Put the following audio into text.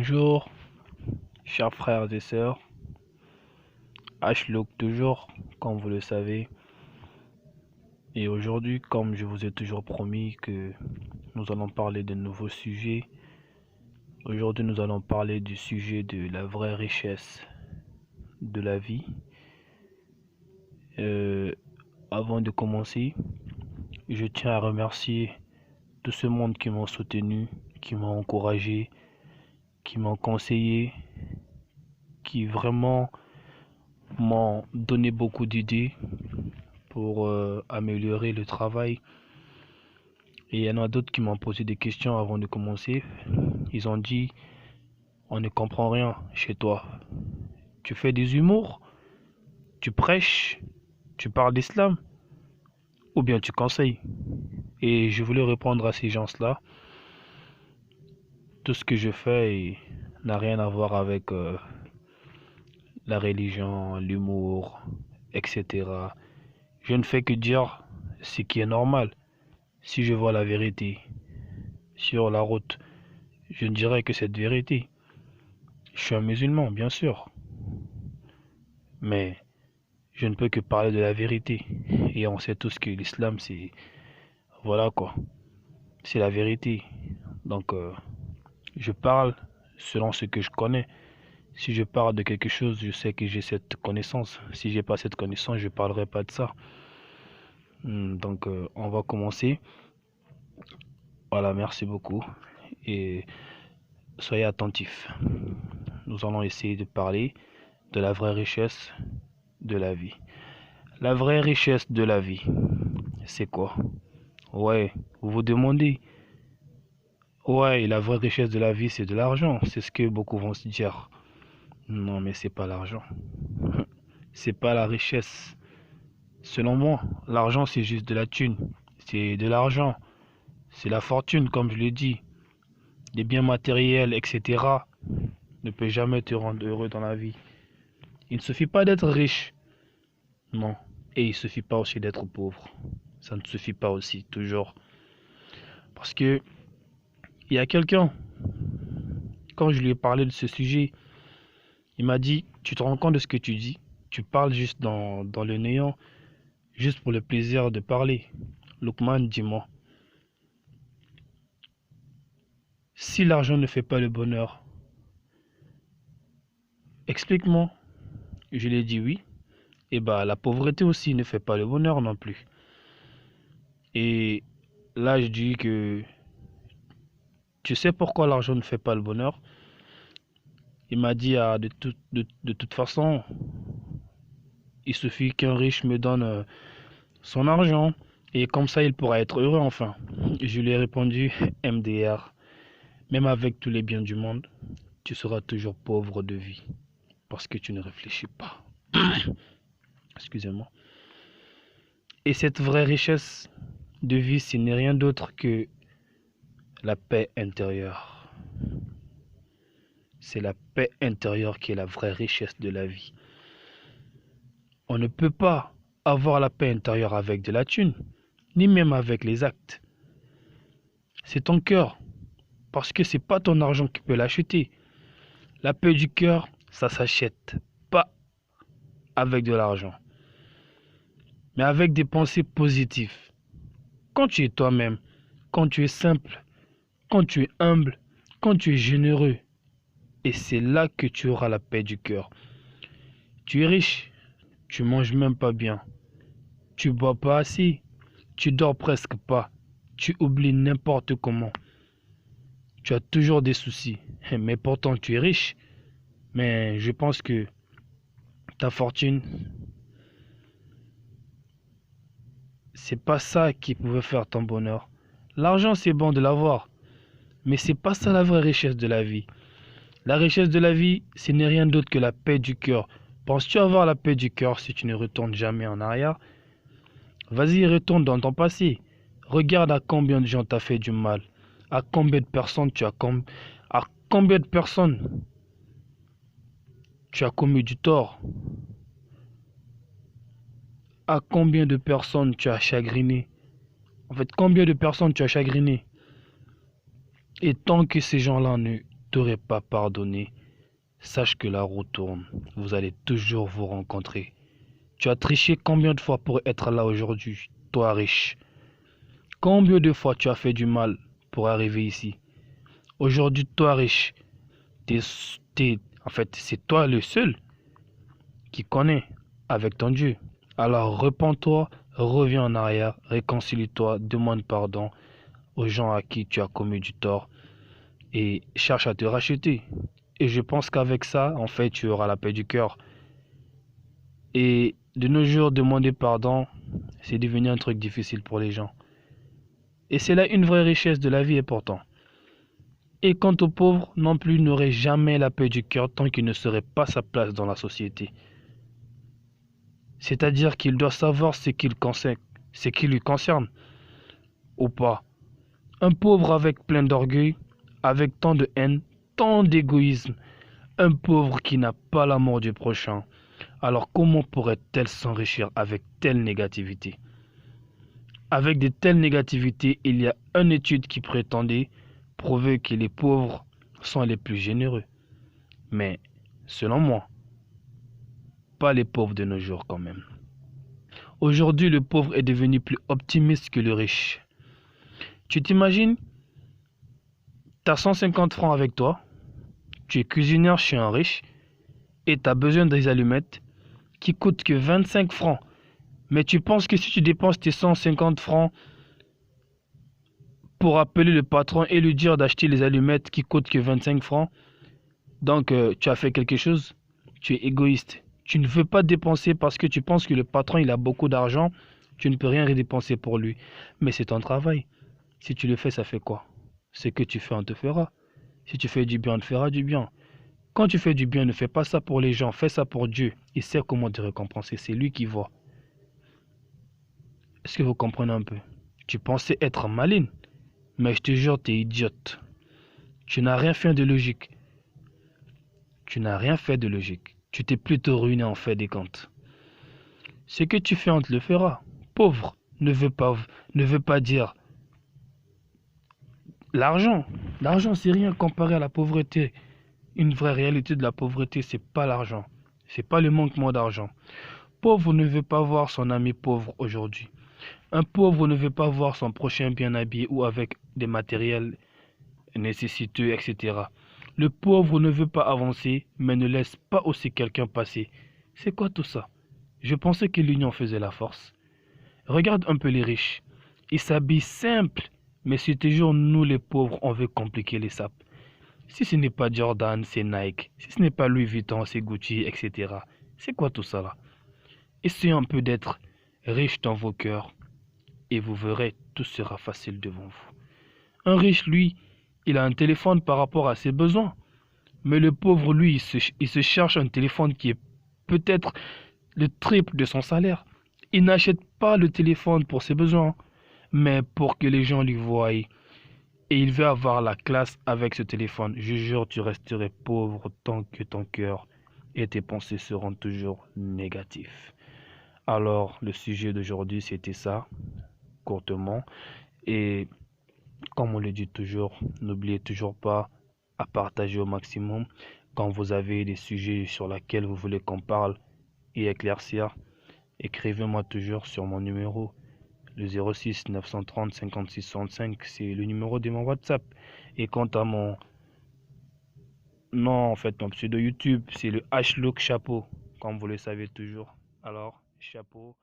Bonjour, chers frères et sœurs. Ashlook toujours, comme vous le savez. Et aujourd'hui, comme je vous ai toujours promis que nous allons parler de nouveaux sujets, aujourd'hui nous allons parler du sujet de la vraie richesse de la vie. Euh, Avant de commencer, je tiens à remercier tout ce monde qui m'a soutenu, qui m'a encouragé, qui m'ont conseillé, qui vraiment m'ont donné beaucoup d'idées pour améliorer le travail. Et il y en a d'autres qui m'ont posé des questions avant de commencer. Ils ont dit, on ne comprend rien chez toi. Tu fais des humours, tu prêches, tu parles d'islam, ou bien tu conseilles. Et je voulais répondre à ces gens-là. Tout ce que je fais n'a rien à voir avec la religion, l'humour, etc. Je ne fais que dire ce qui est normal. Si je vois la vérité sur la route, je ne dirais que cette vérité. Je suis un musulman, bien sûr, mais je ne peux que parler de la vérité. Et on sait tous que l'islam, c'est... Voilà quoi, c'est la vérité. Donc, je parle selon ce que je connais. Si je parle de quelque chose, je sais que j'ai cette connaissance. Si j'ai pas cette connaissance, je parlerai pas de ça. Donc, on va commencer. Voilà, merci beaucoup. Et soyez attentifs. Nous allons essayer de parler de la vraie richesse de la vie. La vraie richesse de la vie, c'est quoi? Ouais, vous vous demandez. Ouais, la vraie richesse de la vie, c'est de l'argent. C'est ce que beaucoup vont se dire. Non, mais c'est pas l'argent. C'est pas la richesse. Selon moi, l'argent, c'est juste de la thune. C'est de l'argent. C'est la fortune, comme je l'ai dit. Les biens matériels, etc. ne peut jamais te rendre heureux dans la vie. Il ne suffit pas d'être riche. Non. Et il ne suffit pas aussi d'être pauvre. Ça ne suffit pas aussi, toujours. Parce que il y a quelqu'un, quand je lui ai parlé de ce sujet, il m'a dit, tu te rends compte de ce que tu dis? Tu parles juste dans le néant, juste pour le plaisir de parler. Lukman, dis-moi, si l'argent ne fait pas le bonheur, explique-moi. Je lui ai dit oui. Et bah la pauvreté aussi ne fait pas le bonheur non plus. Et là je dis que tu sais pourquoi l'argent ne fait pas le bonheur? Il m'a dit de toute façon, il suffit qu'un riche me donne son argent et comme ça il pourra être heureux enfin. Je lui ai répondu MDR, même avec tous les biens du monde, tu seras toujours pauvre de vie parce que tu ne réfléchis pas. Excusez-moi. Et cette vraie richesse de vie, ce n'est rien d'autre que la paix intérieure. C'est la paix intérieure qui est la vraie richesse de la vie. On ne peut pas avoir la paix intérieure avec de la thune, ni même avec les actes. C'est ton cœur, parce que c'est pas ton argent qui peut l'acheter. La paix du cœur, ça s'achète pas avec de l'argent, mais avec des pensées positives. Quand tu es toi-même, quand tu es simple, quand tu es humble, quand tu es généreux, et c'est là que tu auras la paix du cœur. Tu es riche, tu manges même pas bien, tu bois pas assez, tu dors presque pas, tu oublies n'importe comment. Tu as toujours des soucis, mais pourtant tu es riche. Mais je pense que ta fortune, c'est pas ça qui pouvait faire ton bonheur. L'argent, c'est bon de l'avoir, mais c'est pas ça la vraie richesse de la vie. La richesse de la vie, ce n'est rien d'autre que la paix du cœur. Penses-tu avoir la paix du cœur si tu ne retournes jamais en arrière? Vas-y, retourne dans ton passé. Regarde à combien de gens t'as fait du mal. À combien de personnes à combien de personnes tu as commis du tort. À combien de personnes tu as chagriné. En fait, combien de personnes tu as chagriné. Et tant que ces gens-là t'aurai pas pardonné, sache que la roue tourne. Vous allez toujours vous rencontrer. Tu as triché combien de fois pour être là aujourd'hui, toi riche? Combien de fois tu as fait du mal pour arriver ici? Aujourd'hui, toi riche, en fait, c'est toi le seul qui connaît avec ton Dieu. Alors repens-toi, reviens en arrière, réconcilie-toi, demande pardon aux gens à qui tu as commis du tort et cherche à te racheter. Et je pense qu'avec ça, en fait, tu auras la paix du cœur. Et de nos jours, demander pardon, c'est devenu un truc difficile pour les gens. Et c'est là une vraie richesse de la vie, et pourtant. Et quant aux pauvres, non plus, n'aurait jamais la paix du cœur tant qu'il ne serait pas sa place dans la société. C'est-à-dire qu'il doit savoir ce qui lui concerne ou pas. Un pauvre avec plein d'orgueil, avec tant de haine, tant d'égoïsme, un pauvre qui n'a pas l'amour du prochain. Alors comment pourrait-elle s'enrichir avec telle négativité? Avec de telles négativités, il y a une étude qui prétendait prouver que les pauvres sont les plus généreux. Mais, selon moi, pas les pauvres de nos jours quand même. Aujourd'hui, le pauvre est devenu plus optimiste que le riche. Tu t'imagines, tu as 150 francs avec toi, tu es cuisinière chez un riche et tu as besoin des allumettes qui coûtent que 25 francs. Mais tu penses que si tu dépenses tes 150 francs pour appeler le patron et lui dire d'acheter les allumettes qui coûtent que 25 francs, donc tu as fait quelque chose, tu es égoïste. Tu ne veux pas dépenser parce que tu penses que le patron il a beaucoup d'argent, tu ne peux rien dépenser pour lui. Mais c'est ton travail. Si tu le fais, ça fait quoi? Ce que tu fais, on te fera. Si tu fais du bien, on te fera du bien. Quand tu fais du bien, ne fais pas ça pour les gens, fais ça pour Dieu. Il sait comment te récompenser, c'est lui qui voit. Est-ce que vous comprenez un peu? Tu pensais être maligne, mais je te jure, t'es idiote. Tu n'as rien fait de logique. Tu n'as rien fait de logique. Tu t'es plutôt ruiné en fait des comptes. Ce que tu fais, on te le fera. Pauvre ne veut pas dire l'argent. L'argent, c'est rien comparé à la pauvreté. Une vraie réalité de la pauvreté, c'est pas l'argent. C'est pas le manquement d'argent. Pauvre ne veut pas voir son ami pauvre aujourd'hui. Un pauvre ne veut pas voir son prochain bien habillé ou avec des matériels nécessiteux, etc. Le pauvre ne veut pas avancer, mais ne laisse pas aussi quelqu'un passer. C'est quoi tout ça? Je pensais que l'union faisait la force. Regarde un peu les riches. Ils s'habillent simple, mais c'est toujours nous les pauvres, on veut compliquer les sapes. Si ce n'est pas Jordan, c'est Nike. Si ce n'est pas Louis Vuitton, c'est Gucci, etc. C'est quoi tout ça là? Essayez un peu d'être riche dans vos cœurs et vous verrez, tout sera facile devant vous. Un riche, lui, il a un téléphone par rapport à ses besoins. Mais le pauvre, lui, il se cherche un téléphone qui est peut-être le triple de son salaire. Il n'achète pas le téléphone pour ses besoins, mais pour que les gens lui voient. Et il veut avoir la classe avec ce téléphone. Je jure, tu resterais pauvre tant que ton cœur et tes pensées seront toujours négatifs. Alors, le sujet d'aujourd'hui, c'était ça, courtement. Et comme on le dit toujours, n'oubliez toujours pas à partager au maximum. Quand vous avez des sujets sur lesquels vous voulez qu'on parle et éclaircir, écrivez-moi toujours sur mon numéro, le 06 930 56 65, c'est le numéro de mon WhatsApp. Et quant à mon nom, en fait, mon pseudo YouTube, c'est le Hlook Chapeau, comme vous le savez toujours. Alors, chapeau.